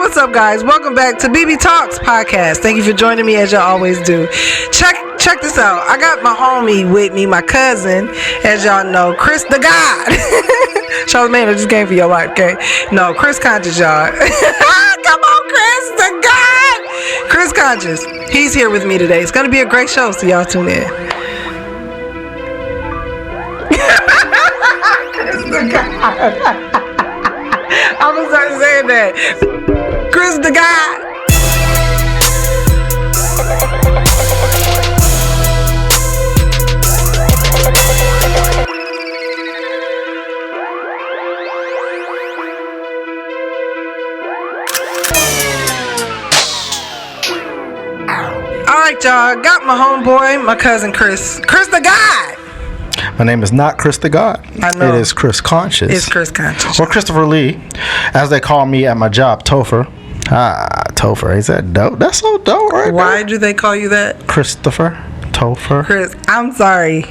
what's up, guys? Welcome back to BB Talks podcast. Thank you for joining me as y'all always do. Check this out. I got my homie with me, my cousin, as y'all know, Chris the God. Charlamagne, I just came for your life, okay? No, Chris Conscious, y'all. Come on, Chris the God. Chris Conscious. He's here with me today. It's going to be a great show, so y'all tune in. Chris the God. I'm gonna start saying that. Chris the God. All right, y'all. Got my homeboy, my cousin Chris. Chris the God. My name is not Chris the God. I know. It is Chris Conscious. It's Chris Conscious. Or Christopher Lee, as they call me at my job, Topher. Topher. Is that dope? That's so dope, right? Why do they call you that? Christopher. Topher. Chris, I'm sorry.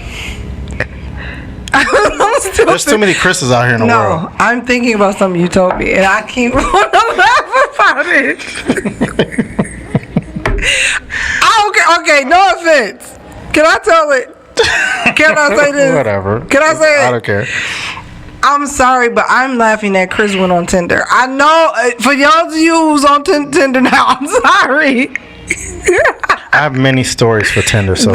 There's too many Chris's out here in the world. No, I'm thinking about something you told me, and I keep want to laugh about it. Okay, no offense. Can I tell it? Can I say this? Whatever. Can I say it? I don't care. I'm sorry, but I'm laughing that Chris went on Tinder. I know, for y'all of you who's on Tinder now, I'm sorry. I have many stories for Tinder, so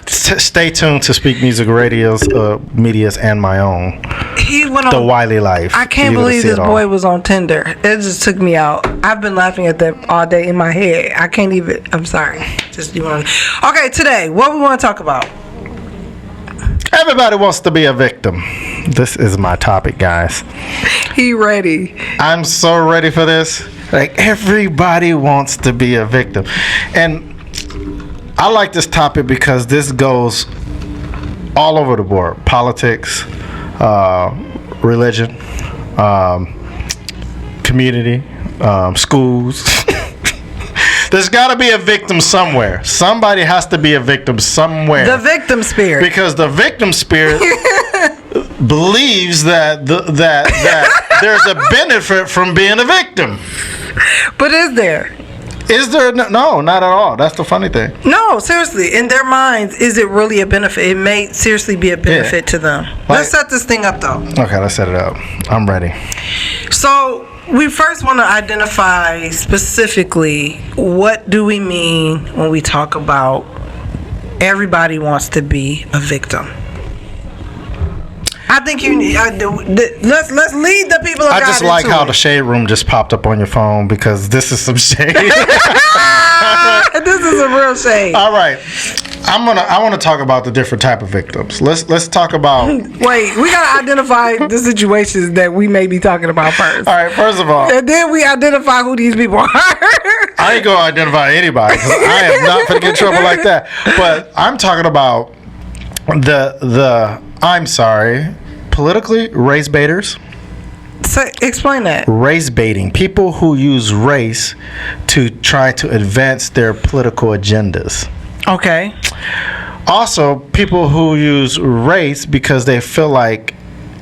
stay tuned to Speak Music Radio's medias and my own. He went on The Wiley Life. I can't believe this boy was on Tinder. It just took me out. I've been laughing at that all day in my head. I can't even. I'm sorry. Okay, today, what we want to talk about? Everybody wants to be a victim. This is my topic, guys. He ready. I'm so ready for this. Like, everybody wants to be a victim. And I like this topic because this goes all over the board. Politics, religion, community, schools. There's got to be a victim somewhere. Somebody has to be a victim somewhere. The victim spirit. Because the victim spirit believes that that there's a benefit from being a victim. But is there? Is there? No, not at all. That's the funny thing. No, seriously. In their minds, is it really a benefit? It may seriously be a benefit to them. Let's set this thing up, though. Okay, let's set it up. I'm ready. So, we first want to identify specifically what do we mean when we talk about everybody wants to be a victim. I think you need. Let's lead the people of God. I just like how the shade room just popped up on your phone because this is some shade. This is a real shade. All right, I want to talk about the different type of victims. Let's talk about. Wait, we gotta identify the situations that we may be talking about first. All right, first of all, and then we identify who these people are. I ain't gonna identify anybody because I am not gonna get in trouble like that. But I'm talking about the I'm sorry, politically race baiters. So explain that. Race baiting. People who use race to try to advance their political agendas. Okay. Also, people who use race because they feel like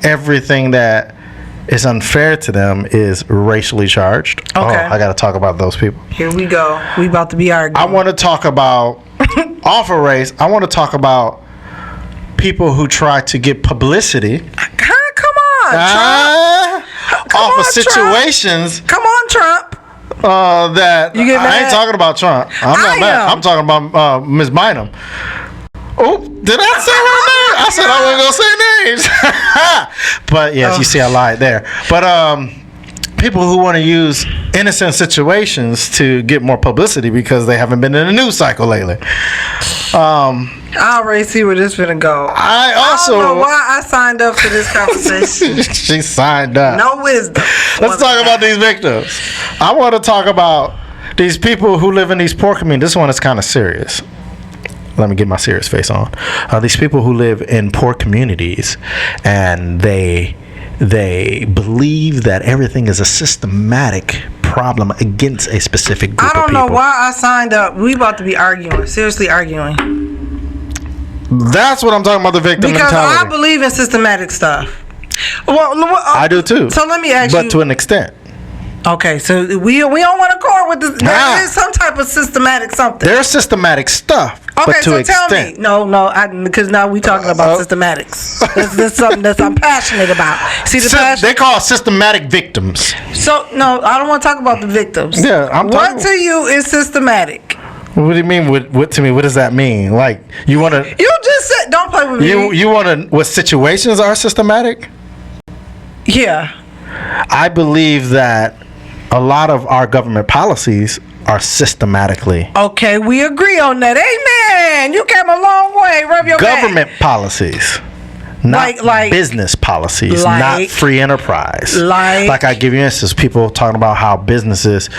everything that is unfair to them is racially charged. Okay. Oh, I got to talk about those people. Here we go. We about to be arguing. I want to talk about, off of race, I want to talk about people who try to get publicity. Come on, Trump. Off of situations. Trump. Come on, Trump. That you get mad? I ain't talking about Trump. I'm not mad. I'm talking about Ms. Bynum. Oh, did I say her name? I said I wasn't gonna say names. But yes, you see, I lied there. But people who want to use innocent situations to get more publicity because they haven't been in the news cycle lately. I already see where this finna go. I don't know why I signed up for this conversation. She signed up. No wisdom. Let's talk about these victims. I want to talk about these people who live in these poor communities. This one is kind of serious. Let me get my serious face on. These people who live in poor communities and they believe that everything is a systematic problem against a specific group of people. I don't know why I signed up. We about to be arguing. Seriously arguing. That's what I'm talking about, the victim mentality. Because I believe in systematic stuff. Well, I do too. So let me ask you. But to an extent. Okay, so we don't want to go with this. There is some type of systematic something. There's systematic stuff. Okay, but to so extent. tell me. No, because now we talking about systematics. This is something that I'm passionate about. See the passion? They call systematic victims. So no, I don't want to talk about the victims. Yeah, I'm talking. What to you is systematic? What do you mean? What to me? What does that mean? Like you want to? You just said don't play with me. You want to? What situations are systematic? Yeah. I believe that a lot of our government policies are systematically. Okay, we agree on that. Amen. You came a long way. Rub your government back. policies. Not like business policies, not free enterprise. Like I give you an instance, people talking about how businesses,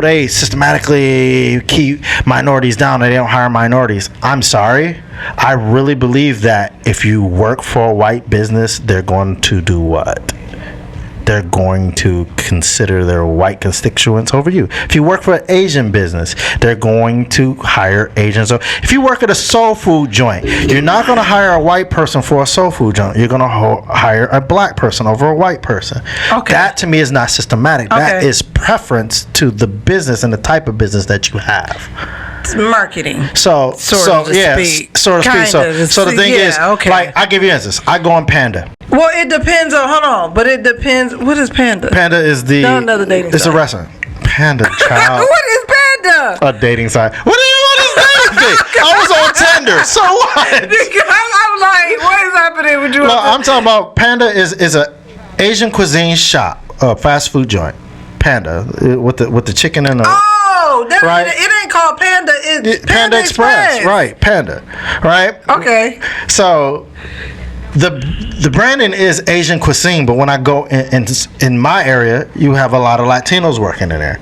they systematically keep minorities down and they don't hire minorities. I'm sorry. I really believe that if you work for a white business, they're going to do what? They're going to consider their white constituents over you. If you work for an Asian business, they're going to hire Asians. So if you work at a soul food joint, you're not going to hire a white person for a soul food joint. You're going to hire a black person over a white person. Okay. That to me is not systematic. Okay. That is preference to the business and the type of business that you have. It's marketing. So to speak. So the thing is, like I give you an instance. I go on Panda. Well, it depends on. Hold on, but it depends. What is Panda? Panda is another dating site. It's a restaurant. Panda, child. What is Panda? A dating site. What do you want this dating thing? I was on Tinder. So what? I'm like, what is happening with you? No, I'm talking about Panda is a Asian cuisine shop, a fast food joint. Panda with the chicken and the. Oh, right? It ain't called Panda. It's Panda Express. Right? Panda. Right? Okay. So. The branding is Asian cuisine, but when I go in my area, you have a lot of Latinos working in there.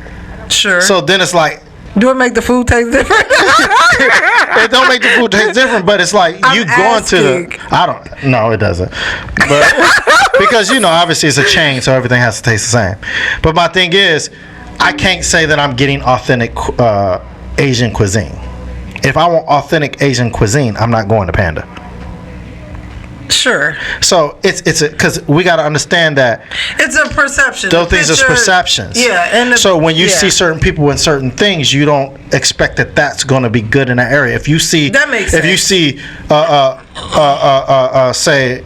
Sure. So then it's like, do it make the food taste different? It don't make the food taste different, but it's like you going to the. I don't. No, it doesn't. But because obviously it's a chain, so everything has to taste the same. But my thing is, I can't say that I'm getting authentic Asian cuisine. If I want authentic Asian cuisine, I'm not going to Panda. Sure. So it's because we got to understand that it's a perception. Those things are perceptions. Yeah, and so when you see certain people in certain things, you don't expect that that's going to be good in that area. If you see that makes sense. If you see say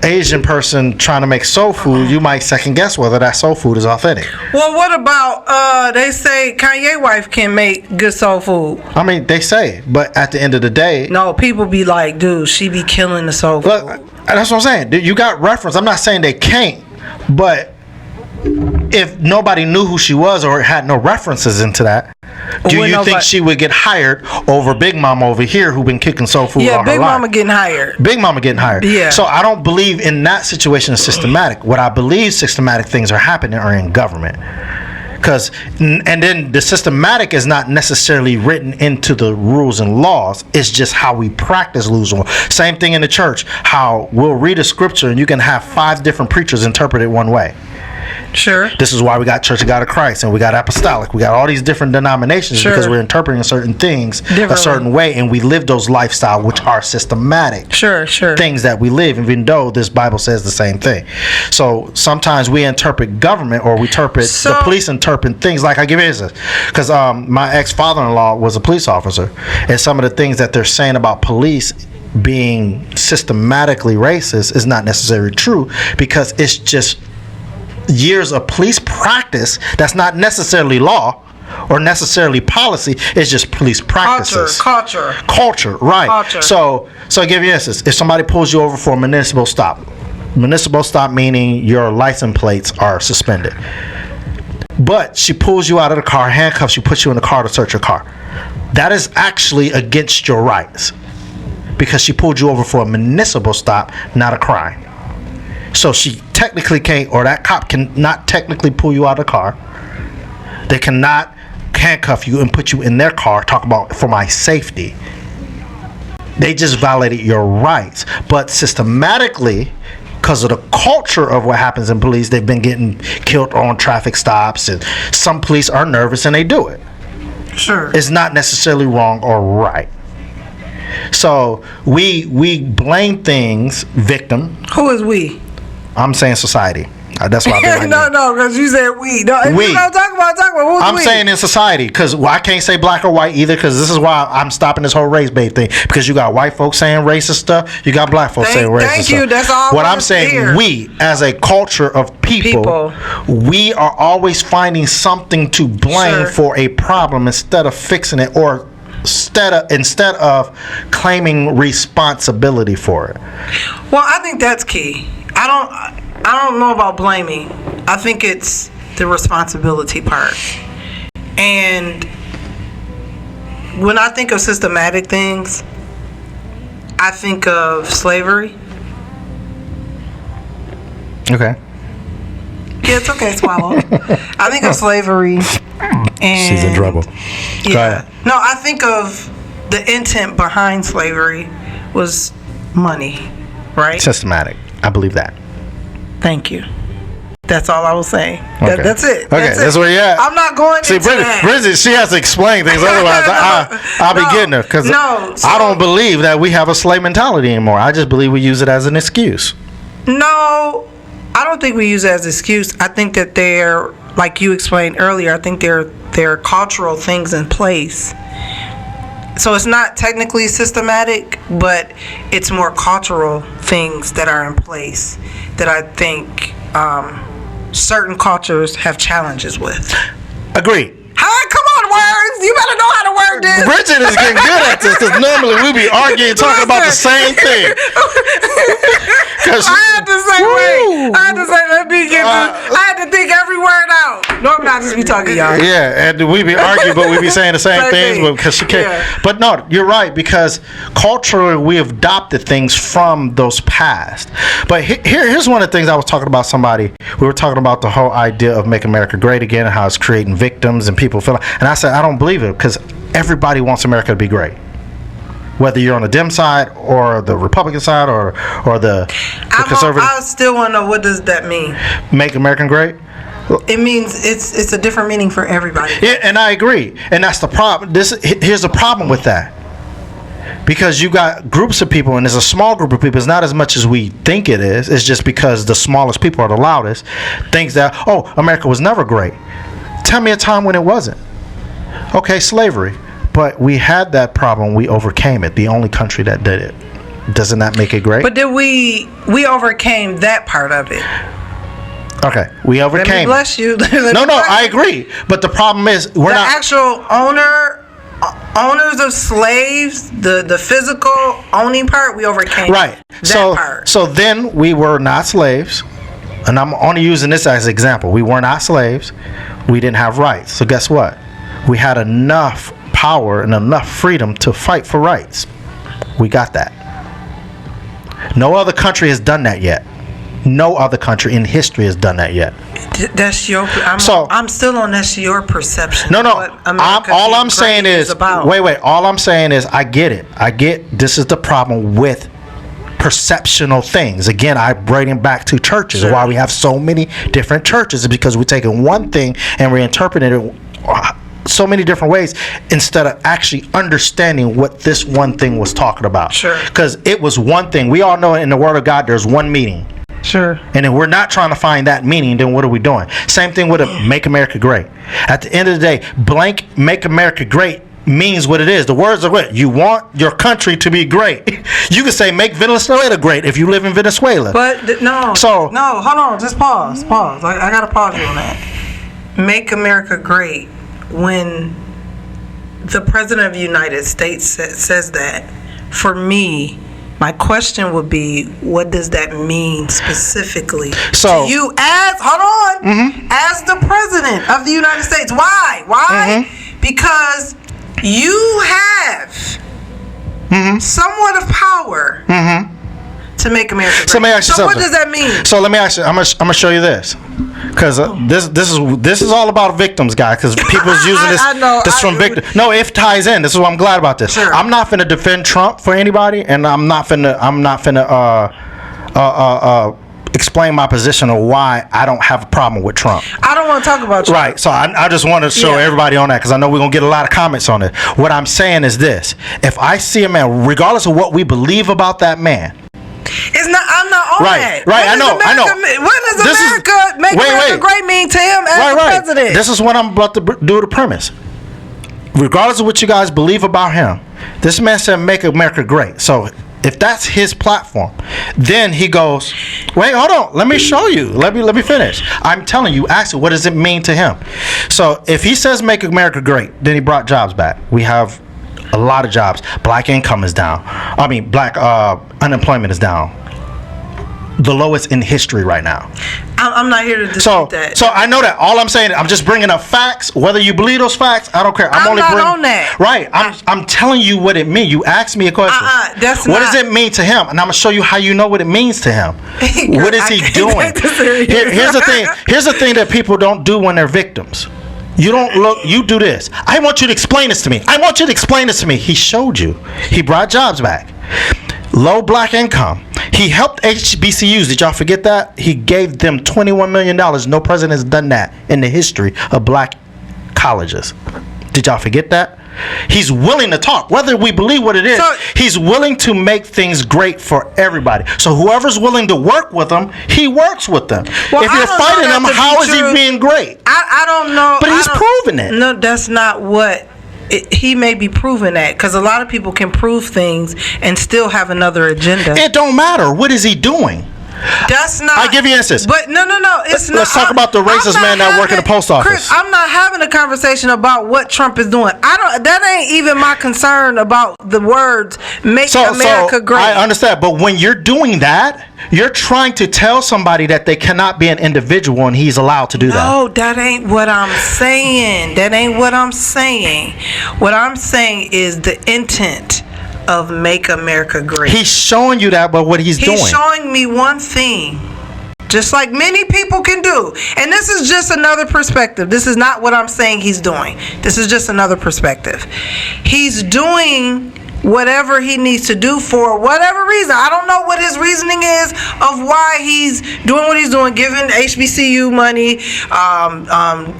Asian person trying to make soul food, you might second guess whether that soul food is authentic. Well, what about they say Kanye wife can make good soul food? I mean, they say, but at the end of the day, no, people be like, dude, she be killing the soul food. Look, that's what I'm saying. You got reference. I'm not saying they can't, but if nobody knew who she was or had no references into that, do you think she would get hired over Big Mama over here who been kicking soul food all her life? Yeah, Big Mama getting hired. Big Mama getting hired. Yeah. So I don't believe in that situation is systematic. What I believe systematic things are happening are in government. And then the systematic is not necessarily written into the rules and laws. It's just how we practice rules. Same thing in the church. How we'll read a scripture and you can have 5 different preachers interpret it one way. Sure. This is why we got Church of God of Christ and we got Apostolic. We got all these different denominations because we're interpreting certain things a certain way, and we live those lifestyles which are systematic. Sure. Things that we live, even though this Bible says the same thing. So sometimes we interpret government, or we interpret the police interpret things. Like I give you this, because my ex-father-in-law was a police officer, and some of the things that they're saying about police being systematically racist is not necessarily true, because it's just years of police practice that's not necessarily law or necessarily policy. It's just police practices. Culture, right. Culture. So I'll give you an instance. If somebody pulls you over for a municipal stop meaning your license plates are suspended, but she pulls you out of the car, handcuffs you, puts you in the car to search your car, that is actually against your rights, because she pulled you over for a municipal stop, not a crime. So she technically can't, or that cop cannot technically pull you out of the car. They cannot handcuff you and put you in their car, talk about for my safety. They just violated your rights. But systematically, because of the culture of what happens in police, they've been getting killed on traffic stops, and some police are nervous and they do it. Sure. It's not necessarily wrong or right. So we blame things victim. Who is we? I'm saying society. That's why I've been like no, because you said we. No, if We. you don't talk about. Who's I'm we? saying in society, because I can't say black or white either, because this is why I'm stopping this whole race bait thing. Because you got white folks saying racist stuff, you got black folks saying racist Thank stuff. you. That's all. What I I'm wanted to saying, hear. we as a culture of people, we are always finding something to blame Sure. for a problem instead of fixing it, or instead of claiming responsibility for it. Well, I think that's key. I don't know about blaming. I think it's the responsibility part. And when I think of systematic things, I think of slavery. Okay. Yeah, it's okay, swallow. I think of slavery. And She's in trouble. Yeah. Go ahead. No, I think of the intent behind slavery was money, right? Systematic. I believe that. Thank you. That's all I was saying. Okay. That's it. Okay, that's it. where you're at. I'm not going See, into that. Bridget, she has to explain things. Otherwise, I'll be getting her. Because I don't believe that we have a slave mentality anymore. I just believe we use it as an excuse. No, I don't think we use it as an excuse. I think that they're, like you explained earlier, I think there are cultural things in place. So it's not technically systematic, but it's more cultural things that are in place that I think certain cultures have challenges with. Agreed. Hi, come on, words. You better know how to word this. Bridget is getting good at this, because normally we be arguing, talking about the same thing. I had to say, wait. I had to say, let me get this. I had to think every word out. Normally I just be talking, y'all. Yeah, and we be arguing, but we be saying the same Same things, thing. but because she can't. Yeah. But no, you're right, because culturally we have adopted things from those past. But here's one of the things I was talking about. We were talking about the whole idea of Make America Great Again and how it's creating victims and people feel. And I said I don't believe it, because everybody wants America to be great. Whether you're on the Dem side or the Republican side or the conservative. I still want to know, what does that mean? Make America Great. It means it's a different meaning for everybody. Yeah, and I agree. And that's the problem. Here's the problem with that. Because you got groups of people, and it's a small group of people. It's not as much as we think it is. It's just because the smallest people are the loudest. Thinks that, oh, America was never great. Tell me a time when it wasn't. Okay, slavery. But we had that problem. We overcame it. The only country that did it. Doesn't that make it great? But did we overcame that part of it? Okay, we overcame. Let me bless you. No, I agree. But the problem is we're the not actual owners of slaves, the physical owning part, we overcame. right. That part. So then we were not slaves, and I'm only using this as an example. We were not slaves. We didn't have rights. So guess what? We had enough power and enough freedom to fight for rights. We got that. No other country has done that yet. No other country in history has done that yet. That's your. I'm still on. That's your perception. No. What America All being I'm saying great is, about. wait. All I'm saying is, I get it. This is the problem with perceptional things. Again, I bring it back to churches. Sure. Why we have so many different churches is because we're taking one thing and we're interpreting it so many different ways instead of actually understanding what this one thing was talking about. Sure. Because it was one thing. We all know in the Word of God there's one meaning. Sure. And if we're not trying to find that meaning, then what are we doing? Same thing with Make America Great. At the end of the day, blank Make America Great means what it is. The words are what? You want your country to be great. You can say make Venezuela great if you live in Venezuela. But no, hold on, just pause. I gotta pause you on that. Make America Great. When the President of the United States says that, for me, my question would be, what does that mean specifically to you as as the President of the United States? Why? Because you have somewhat of power to make America great. So let me ask you something. What does that mean? So let me ask you. I'm gonna show you this, because this is all about victims, guys. Because people's using this. I know, this from victim. No, it ties in. This is why I'm glad about this. Sure. I'm not finna defend Trump for anybody, and I'm not finna explain my position of why I don't have a problem with Trump. I don't want to talk about Trump. Right. So I just want to show everybody on that, because I know we're going to get a lot of comments on it. What I'm saying is this. If I see a man, regardless of what we believe about that man, It's not. I'm not on that. Right. I know. When does America make America great mean to him as the president? This is what I'm about to do. The premise. Regardless of what you guys believe about him, this man said make America great. So if that's his platform, then he goes, wait, hold on, let me show you. Let me finish. I'm telling you, actually, what does it mean to him? So if he says make America great, then he brought jobs back. We have a lot of jobs. Black income is down. I mean, black unemployment is down. The lowest in history right now. I'm not here to dispute that. So I know that. All I'm saying, I'm just bringing up facts. Whether you believe those facts, I don't care. I'm only not on that. Right. I'm telling you what it means. You asked me a question. What does it mean to him? And I'm gonna show you how you know what it means to him. What is he doing? Here's the thing. Here's the thing that people don't do when they're victims. You don't look. You do this. I want you to explain this to me. I want you to explain this to me. He showed you. He brought jobs back. Low black income. He helped HBCUs. Did y'all forget that? He gave them $21 million. No president has done that in the history of black colleges. Did y'all forget that? He's willing to talk. Whether we believe what it is, he's willing to make things great for everybody. So whoever's willing to work with him, he works with them. Well, if you're fighting him, how is he being great? I don't know. But he's proving it. No, that's not what... he may be proving that, because a lot of people can prove things and still have another agenda. It don't matter. What is he doing? That's not. I give you answers. But no, it's not. Let's talk about the racist man that work in the post office. Chris, I'm not having a conversation about what Trump is doing. That ain't even my concern about the words "Make America Great." I understand, but when you're doing that, you're trying to tell somebody that they cannot be an individual, and he's allowed to do that. No, that ain't what I'm saying. That ain't what I'm saying. What I'm saying is the intent of Make America Great. He's showing you that, but what he's doing. He's showing me one thing, just like many people can do. And this is just another perspective. This is not what I'm saying he's doing. This is just another perspective. He's doing whatever he needs to do for whatever reason. I don't know what his reasoning is of why he's doing what he's doing, giving HBCU money,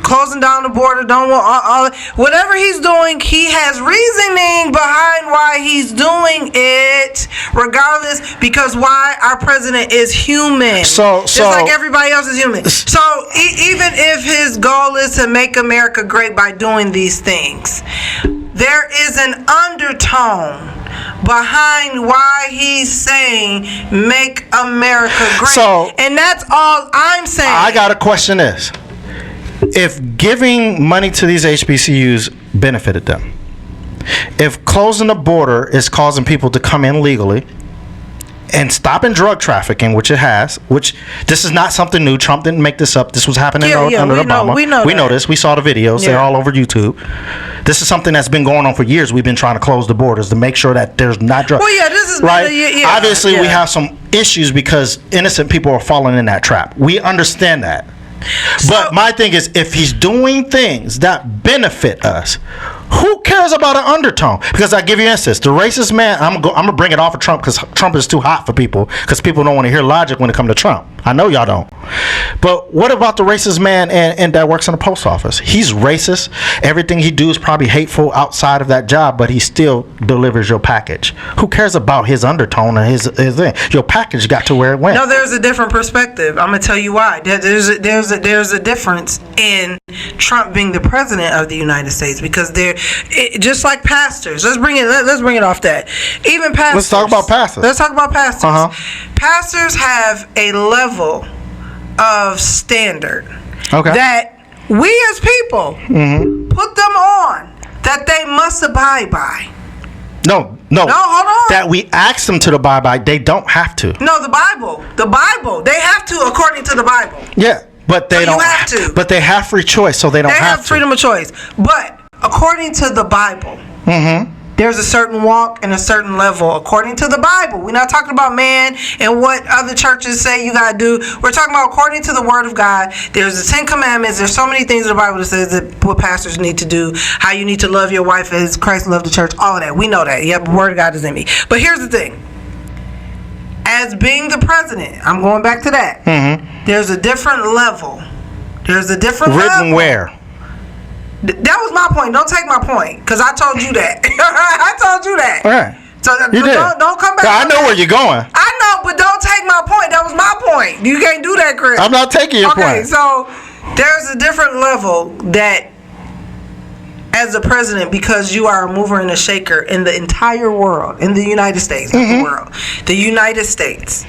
closing down the border, whatever he's doing, he has reasoning behind why he's doing it, regardless, because why our president is human. Just like everybody else is human. So even if his goal is to make America great by doing these things, there is an undertone behind why he's saying make America great. And that's all I'm saying. I got to question this. If giving money to these HBCUs benefited them, if closing the border is causing people to come in legally and stopping drug trafficking, which it has, which this is not something new. Trump didn't make this up. This was happening under Obama. We know this. We saw the videos. Yeah. They're all over YouTube. This is something that's been going on for years. We've been trying to close the borders to make sure that there's not drugs. Well, yeah, this is right. Obviously, we have some issues because innocent people are falling in that trap. We understand that. But my thing is, if he's doing things that benefit us, who cares about an undertone? Because I give you an instance. The racist man, I'm going to bring it off of Trump because Trump is too hot for people, because people don't want to hear logic when it comes to Trump. I know y'all don't. But what about the racist man and that works in the post office? He's racist. Everything he do is probably hateful outside of that job, but he still delivers your package. Who cares about his undertone and his thing? Your package got to where it went. No, there's a different perspective. I'm going to tell you why. There's a difference in Trump being the president of the United States, because just like pastors. Let's bring it off that. Even pastors. Let's talk about pastors. Uh-huh. Pastors have a level of standard that we as people put them on, that they must abide by. No, hold on. That we ask them to abide by. They don't have to. No, the Bible. They have to, according to the Bible. Yeah, but they don't have to. But they have free choice, so they don't have to. They have freedom of choice. But according to the Bible, there's a certain walk and a certain level according to the Bible. We're not talking about man and what other churches say you gotta do. We're talking about according to the Word of God. There's the 10 Commandments. There's so many things in the Bible that says that what pastors need to do, how you need to love your wife as Christ loved the church, all of that. We know that. Yep, the Word of God is in me. But here's the thing. As being the president, I'm going back to that. There's a different level. There's a different level. Written where? That was my point. Don't take my point, because I told you that. I told you that. All right. So you don't come back. I know where you're going. I I know, but don't take my point. That was my point. You can't do that, Chris. I'm not taking your point. Okay, so there's a different level that, as a president, because you are a mover and a shaker in the entire world, in the United States, not the world, the United States.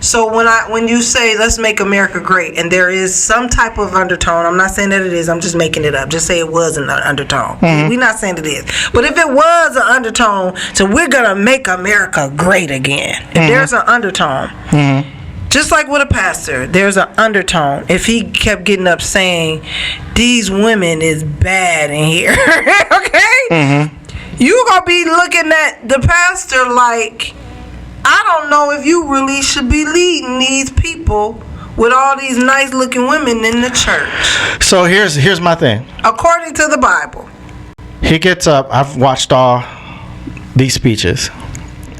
So when you say let's make America great, and there is some type of undertone, I'm not saying that it is, I'm just making it up. Just say it was an undertone. We're not saying it is. But if it was an undertone, so we're gonna make America great again. If there's an undertone, just like with a pastor, there's an undertone. If he kept getting up saying these women is bad in here, okay? You gonna be looking at the pastor like, I don't know if you really should be leading these people with all these nice looking women in the church. So here's my thing. According to the Bible. He gets up. I've watched all these speeches,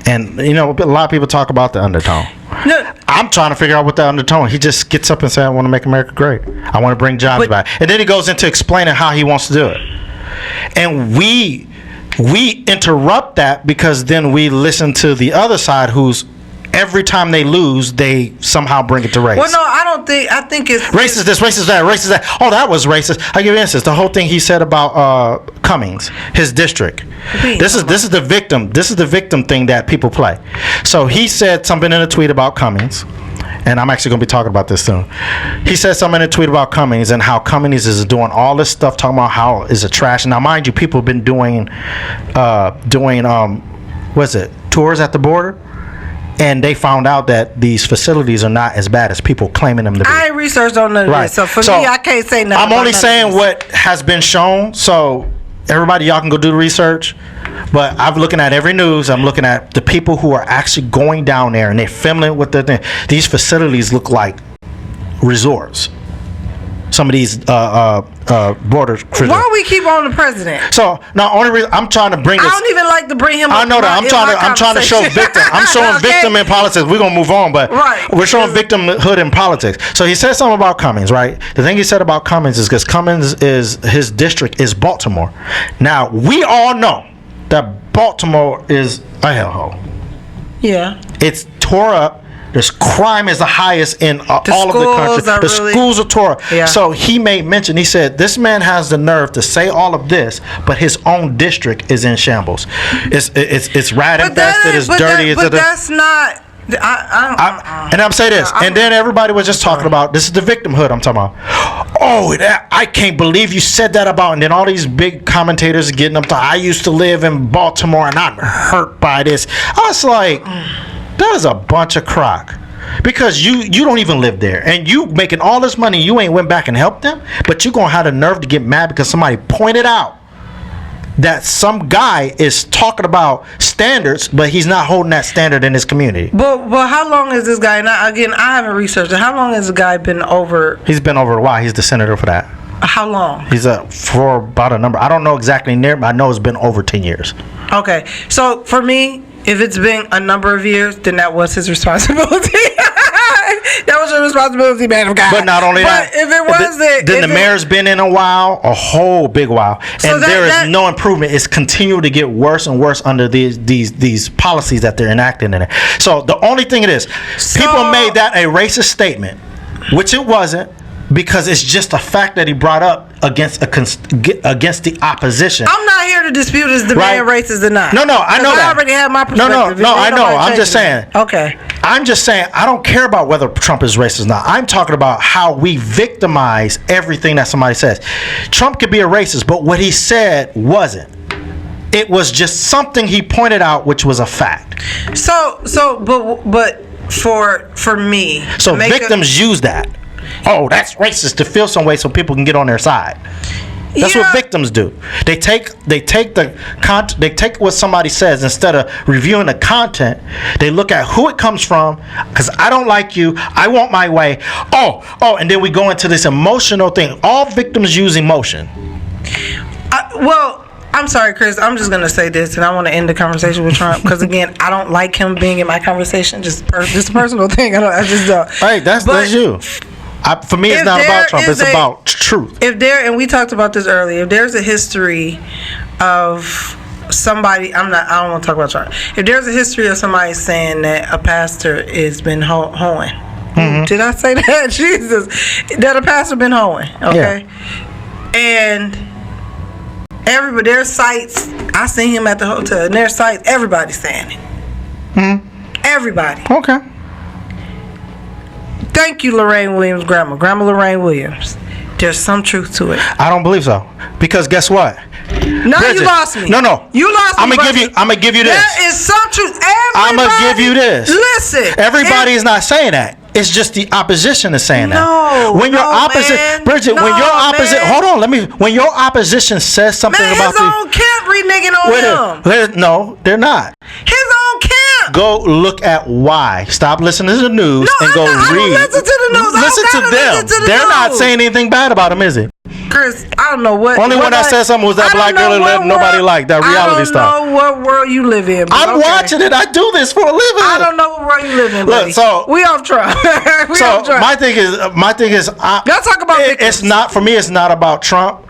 and a lot of people talk about the undertone. No, I'm trying to figure out what the undertone. He just gets up and says, I want to make America great. I want to bring jobs back. And then he goes into explaining how he wants to do it. And we interrupt that because then we listen to the other side who's every time they lose, they somehow bring it to race. well, no, I think it's Racist this, racist that, racist that. Oh, that was racist. I give you an instance. The whole thing he said about Cummings, his district. This is the victim. This is the victim thing that people play. So he said something in a tweet about Cummings, and I'm actually going to be talking about this soon. He said something in a tweet about Cummings and how Cummings is doing all this stuff, talking about how is a trash. Now, mind you, people have been doing tours at the border. And they found out that these facilities are not as bad as people claiming them to be. I ain't researched on none of this, so for me, I can't say nothing. I'm only saying what has been shown. So everybody, y'all can go do the research. But I'm looking at every news. I'm looking at the people who are actually going down there and they're filming with the thing. These facilities look like resorts. Some of these border. Why we keep on the president? So now, only reason I'm trying to bring this. I don't even like to bring him. I know that. I'm trying to show victim. I'm showing Okay. victim in politics. We're gonna move on, but we're showing victimhood in politics. So he said something about Cummings, right? The thing he said about Cummings is because Cummings is his district is Baltimore. Now we all know that Baltimore is a hellhole. Yeah. It's tore up. This crime is the highest in all of the country. Schools are tore up. Yeah. So he made mention. He said, this man has the nerve to say all of this, but his own district is in shambles. It's rat infested. It's dirty. But that's not. And I'm saying this, and then everybody was just talking about this is the victimhood. I'm talking about. Oh, I can't believe you said that about. And then all these big commentators are getting up to. I used to live in Baltimore, and I'm hurt by this. I was like. That is a bunch of crock, because you don't even live there, and you making all this money. You ain't went back and helped them, but you gonna have the nerve to get mad because somebody pointed out that some guy is talking about standards, but he's not holding that standard in his community. But how long is this guy? Now again, I haven't researched it. How long has the guy been over? He's been over a while. He's the senator for that. How long? He's for about a number. I don't know exactly near, but I know it's been over 10 years. Okay, so for me, if it's been a number of years, then that was his responsibility. That was your responsibility, man of God. But not only that, if it wasn't, then the mayor's been in a while, a whole big while, so and there is no improvement. It's continuing to get worse and worse under these policies that they're enacting in it. So the only thing it is, people made that a racist statement, which it wasn't. Because it's just a fact that he brought up against the opposition. I'm not here to dispute is the man racist or not. No, I know that. I already have my perspective. No, I know. I'm just saying. Okay. I'm just saying I don't care about whether Trump is racist or not. I'm talking about how we victimize everything that somebody says. Trump could be a racist, but what he said wasn't. It was just something he pointed out, which was a fact. But for me, so victims use that. Oh, that's racist to feel some way so people can get on their side. That's what victims do. They take what somebody says instead of reviewing the content. They look at who it comes from. Because I don't like you. I want my way. Oh, and then we go into this emotional thing. All victims use emotion. Well, I'm sorry, Chris. I'm just gonna say this, and I want to end the conversation with Trump because again, I don't like him being in my conversation. Just a personal thing. I just don't. Hey, that's you. For me, it's not about Trump. It's about truth. And we talked about this earlier, if there's a history of somebody, I don't want to talk about Trump. If there's a history of somebody saying that a pastor has been hoeing. Did I say that? Jesus. That a pastor been hoeing. Okay. Yeah. And everybody, their sites, I seen him at the hotel, and their sites, everybody's saying it. Everybody. Okay. Thank you, Lorraine Williams' Grandma Lorraine Williams. There's some truth to it. I don't believe so. Because guess what? No, Bridget, you lost me. No. You lost me. I'm gonna give you this. There is some truth. I'm gonna give you this. Listen. Everybody is not saying that. It's just the opposition is saying that. No. When your opposition, man. Bridget, no, when your opposition, man. hold on, when your opposition says something about his own camp reneging on him. No, they're not. His own camp. Go look at why. Stop listening to the news and go read. Listen to the news. Listen to them. They're not saying anything bad about him, is it? Chris, I don't know what. Only one that said something was that black girl that nobody liked. That reality stuff. I don't know what world you live in. I'm watching it. I do this for a living. I don't know what world you live in. Look, so we off track. my thing is, let's talk about victims. It's not for me. It's not about Trump.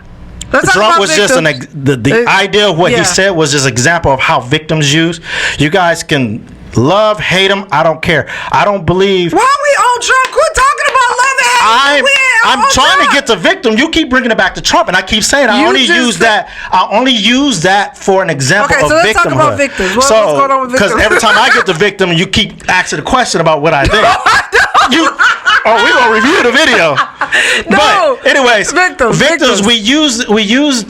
Trump was just the idea of what he said was just an example of how victims use. You guys can love, hate him. I don't care. I don't believe. Why are we on Trump? Quit talking about love and hate. I'm trying to get to victim. You keep bringing it back to Trump, and I keep saying I only use that for an example of victimhood. Okay, so let's talk about victims. What's going on with victims? Because every time I get to victim, you keep asking the question about what I think. We're gonna review the video. No, but anyways, victims. We use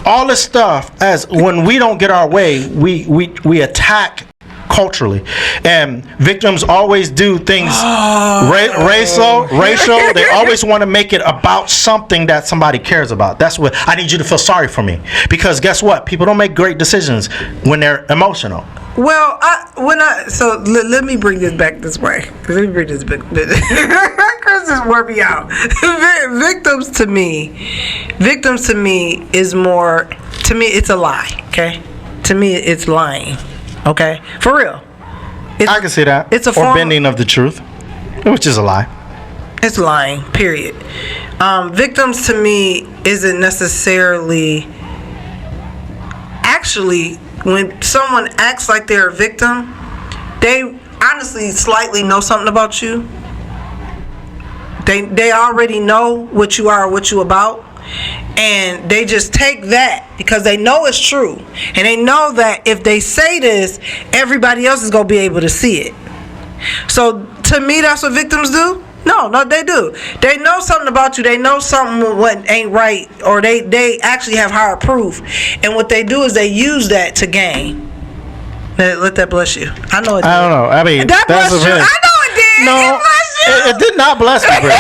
all this stuff as when we don't get our way, we attack culturally, and victims always do things racial. They always want to make it about something that somebody cares about. That's what I need you to feel sorry for me, because guess what? People don't make great decisions when they're emotional. Well, let me bring this back this way. Let me bring this back. Chris just wore me out. Victims to me is more. To me, it's a lie. Okay. To me, it's lying. Okay, for real. I can see that. It's a form bending of the truth, which is a lie. It's lying. Period. Victims to me isn't necessarily. Actually, when someone acts like they're a victim, they honestly slightly know something about you. They already know what you are, what you about. And they just take that because they know it's true, and they know that if they say this, everybody else is gonna be able to see it. So to me, that's what victims do. No, they do. They know something about you. They know something what ain't right, or they actually have higher proof, and what they do is they use that to gain. Let that bless you. I know it did. I don't know. I mean, that blessed you. I know it did. No, it did not bless me, bro.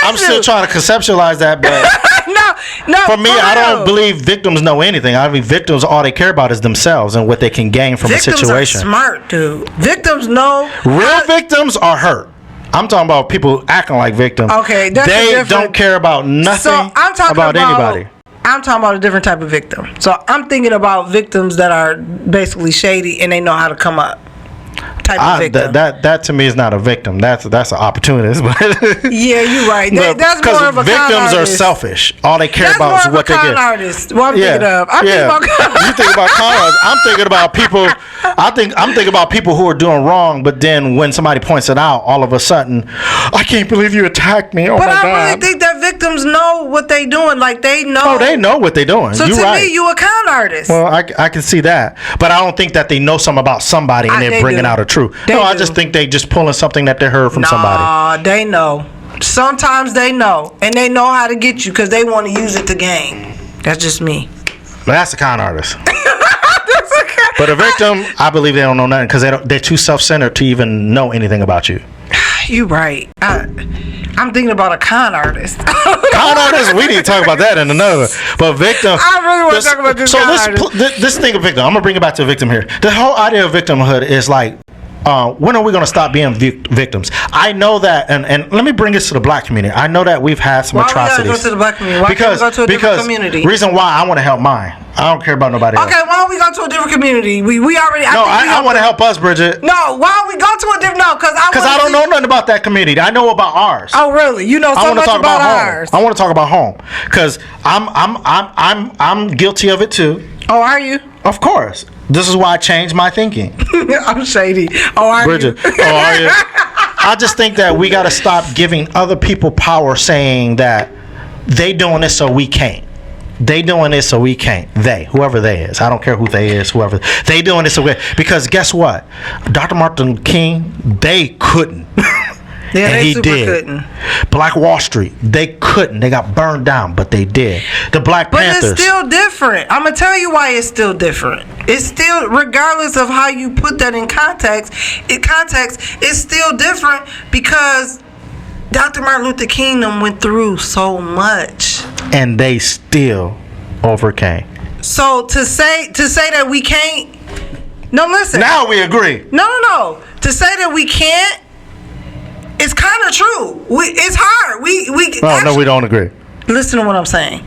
I'm still trying to conceptualize that, but no. For me, I don't believe victims know anything. I mean, victims, all they care about is themselves and what they can gain from a situation. Victims are smart, dude. Victims know. Real victims are hurt. I'm talking about people acting like victims. Okay, that's they don't care about nothing about anybody. I'm talking about a different type of victim. So I'm thinking about victims that are basically shady and they know how to come up. Type of victim. That to me is not a victim. That's an opportunist. Yeah, you're right. That's more of a victims con are artist. selfish. All they care about is what they get. Artist. What I'm thinking of. You think about con artists. I'm thinking about people. I'm thinking about people who are doing wrong, but then when somebody points it out, all of a sudden, I can't believe you attacked me. Oh my God! But I really think that victims know what they doing. Like they know. Oh, they know what they're doing. So to me, you a con artist. Well, I can see that, but I don't think that they know something about somebody and they're bringing out a truth. I just think they just pulling something that they heard from somebody. Nah, they know. Sometimes they know, and they know how to get you because they want to use it to gain. That's just me. But that's a con artist. But a victim, I believe they don't know nothing because they're too self-centered to even know anything about you. You right. I'm thinking about a con artist. Con artist? We need to talk about that in another. But victim. I really want to talk about this con artist. This thing of victim, I'm going to bring it back to victim here. The whole idea of victimhood is like, when are we going to stop being victims? I know that, and let me bring this to the black community. I know that we've had some atrocities. Why we gotta go to the black community? Why can't we go to a different community? Reason why I want to help mine. I don't care about nobody else. Okay, why don't we go to a different community? We already. I want to help us, Bridget. No, why don't we go to a different? No, because I don't know nothing about that community. I know about ours. Oh, really? You know so much about ours. I want to talk about home because I'm guilty of it too. Oh, are you? Of course. This is why I changed my thinking. I'm shady. Oh, are Bridget. you? Oh, are you? I just think that we got to stop giving other people power, saying that they doing this so we can't. They doing this so we can't. They, whoever they is. I don't care who they is, whoever. They doing this so we, because guess what? Dr. Martin King, they couldn't. Yeah, and they he super did. couldn't. Black Wall Street, they couldn't. They got burned down, but they did. The Black But Panthers. it's still different. I'm going to tell you why it's still different. It's still, regardless of how you put that in context, it's still different because Dr. Martin Luther King went through so much. And they still overcame. So to say that we can't, no, listen. Now we agree. No. To say that we can't, it's kind of true. It's hard. No, we don't agree. Listen to what I'm saying.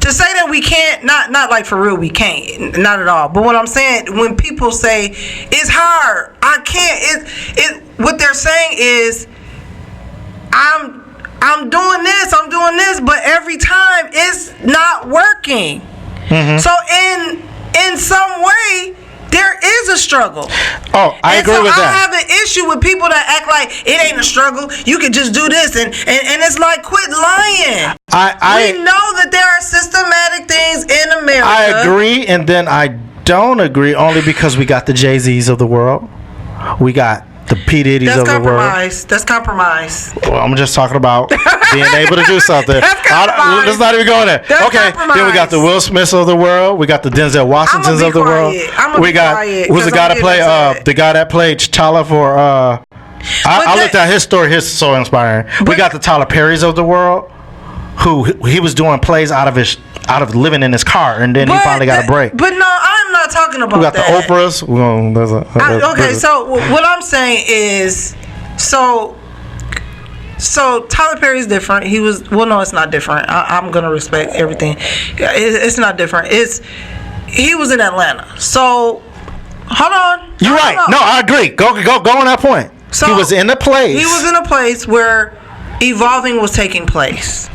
To say that we can't, not like for real, we can't, not at all. But what I'm saying, when people say it's hard, I can't. What they're saying is, I'm doing this, but every time it's not working. Mm-hmm. So in some way, there is a struggle. Oh, I agree with that. I have an issue with people that act like it ain't a struggle. You can just do this, and it's like, quit lying. We know that there are systematic things in America. I agree, and then I don't agree only because we got the Jay-Z's of the world. We got the P. Diddy's of the world. That's compromise. Well, I'm just talking about being able to do something. Let's not even go there. Okay, then we got the Will Smiths of the world. We got the Denzel Washingtons of the world. We got who's the guy that played the guy that played T'Challa for I looked at his story. He's so inspiring. We got the Tyler Perrys of the world, who he was doing plays out of living in his car, and then he finally got a break. But no, I'm not talking about that. We got the Oprahs. So what I'm saying is, so Tyler Perry's different. He was, well, no, it's not different. I'm gonna respect everything. It's not different. He was in Atlanta. So hold on. You're right. No, I agree. Go on that point. So he was in a place. He was in a place where evolving was taking place.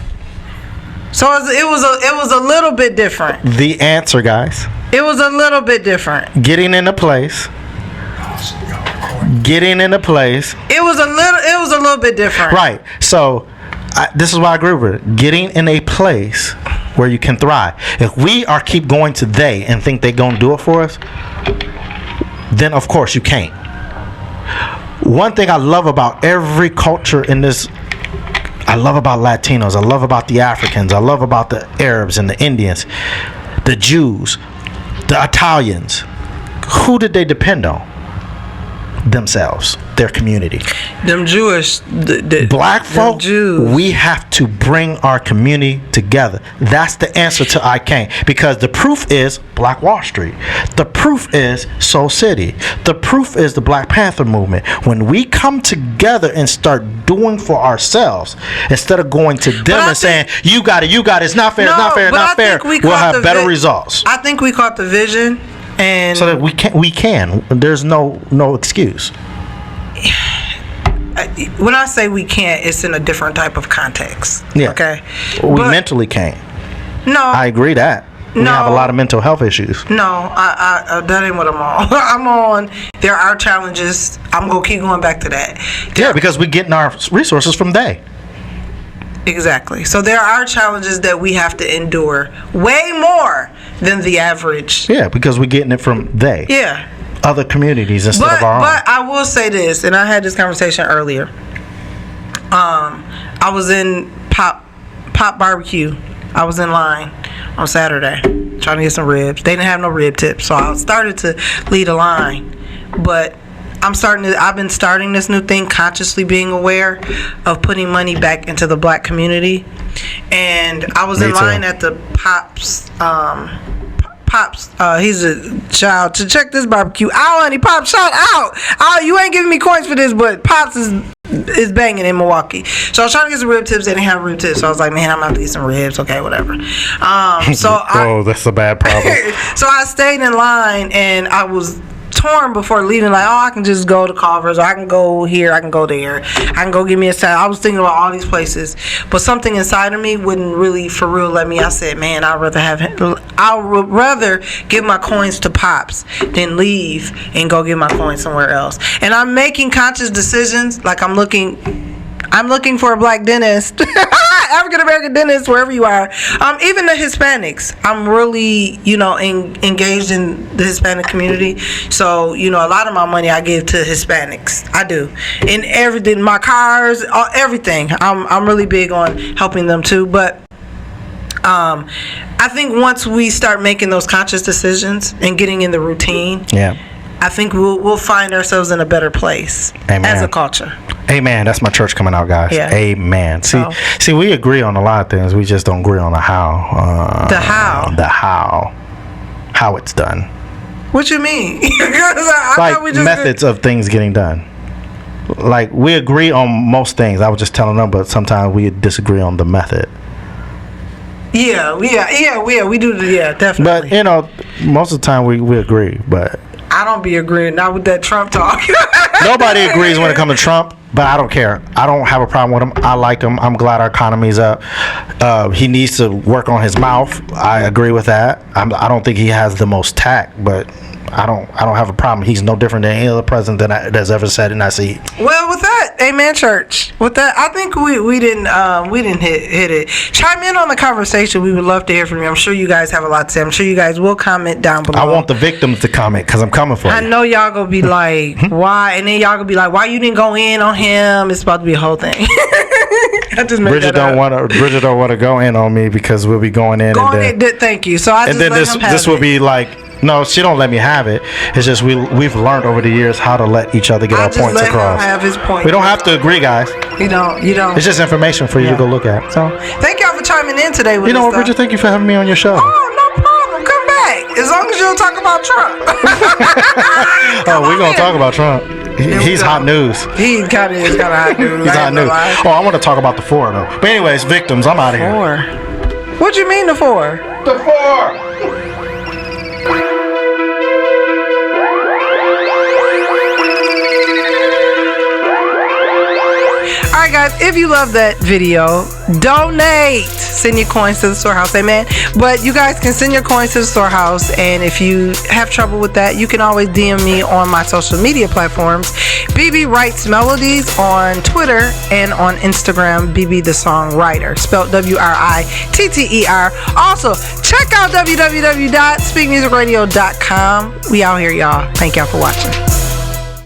So it was a little bit different. The answer, guys. It was a little bit different. Getting in a place. It was a little bit different. Right. So this is why I agree with it. Getting in a place where you can thrive. If we keep going to they and think they're gonna do it for us, then of course you can't. One thing I love about every culture in this, I love about Latinos, I love about the Africans, I love about the Arabs and the Indians, the Jews, the Italians. Who did they depend on? Themselves, their community. Them Jewish, black folk, Jews. We have to bring our community together. That's the answer to I Can't. Because the proof is Black Wall Street. The proof is Soul City. The proof is the Black Panther movement. When we come together and start doing for ourselves, instead of going to them and saying, you got it, it's not fair, it's not fair, we'll have better results. I think we caught the vision. And so that we can. There's no excuse. When I say we can't, it's in a different type of context. Yeah. Okay. We mentally can't. No. I agree that. We have a lot of mental health issues. No, I that ain't what I'm on. I'm on. There are challenges. I'm gonna keep going back to that. Yeah, because we're getting our resources from they. Exactly. So there are challenges that we have to endure way more than the average. Yeah, because we're getting it from they. Yeah. Other communities instead of our own. But I will say this, and I had this conversation earlier. I was in Pop Barbecue. I was in line on Saturday trying to get some ribs. They didn't have no rib tips, so I started to lead a line. But I've been starting this new thing, consciously being aware of putting money back into the black community. And I was in line at the Pops, he's a child to check this barbecue. Oh, honey, Pops, shout out. Oh, you ain't giving me coins for this, but Pops is banging in Milwaukee. So I was trying to get some rib tips. They didn't have rib tips. So I was like, man, I'm going to get some ribs. Okay, whatever. That's a bad problem. So I stayed in line and I was torn before leaving. Like, I can just go to Culver's, or I can go here, I can go there, I can go get me a salad. I was thinking about all these places, but something inside of me wouldn't really, for real, let me. I said, man, I'd rather give my coins to Pops than leave and go get my coins somewhere else. And I'm making conscious decisions. Like, I'm looking for a black dentist, African American dentist, wherever you are. Even the Hispanics, I'm really, engaged in the Hispanic community. So, a lot of my money I give to Hispanics. I do. In everything, my cars, everything. I'm really big on helping them too. But I think once we start making those conscious decisions and getting in the routine, I think we'll find ourselves in a better place. Amen. As a culture. Amen. That's my church coming out, guys. Yeah. Amen. See, we agree on a lot of things. We just don't agree on the how. The how it's done. What you mean? Like methods of things getting done. Like, we agree on most things. I was just telling them, but sometimes we disagree on the method. Yeah, we do. Yeah, definitely. But most of the time we agree. But I don't be agreeing, not with that Trump talk. Nobody agrees when it comes to Trump, but I don't care. I don't have a problem with him. I like him. I'm glad our economy's up. He needs to work on his mouth. I agree with that. I don't think he has the most tact, but I don't have a problem. He's no different than any other president that's ever said in that seat. Well, with that, amen, church. With that, I think we didn't hit it. Chime in on the conversation. We would love to hear from you. I'm sure you guys have a lot to say. I'm sure you guys will comment down below. I want the victims to comment because I'm coming for you. I know y'all gonna be like, why? And then y'all gonna be like, why you didn't go in on him? It's about to be a whole thing. I just made Bridget don't want to go in on me because we'll be going in. Thank you. So I just let him have this will be like. No, she don't let me have it. It's just we've learned over the years how to let each other get our points across. Him have his point. We don't have to agree, guys. You don't. It's just information for you to go look at. So thank y'all for chiming in today with us. Bridget, thank you for having me on your show. Oh, no problem. Come back. As long as you don't talk about Trump. We're going to talk about Trump. He's hot news. He kind of is hot news. He's hot news. Oh, I want to talk about the 4, though. But anyways, victims, I'm out of here. 4? What you mean the 4? The 4! Alright guys, if you love that video, donate. Send your coins to the storehouse, amen. But you guys can send your coins to the storehouse, and if you have trouble with that, you can always DM me on my social media platforms. BB Writes Melodies on Twitter and on Instagram, BB the Songwriter, spelled WRITTER. Also, check out www.speakmusicradio.com. We out here, y'all. Thank y'all for watching.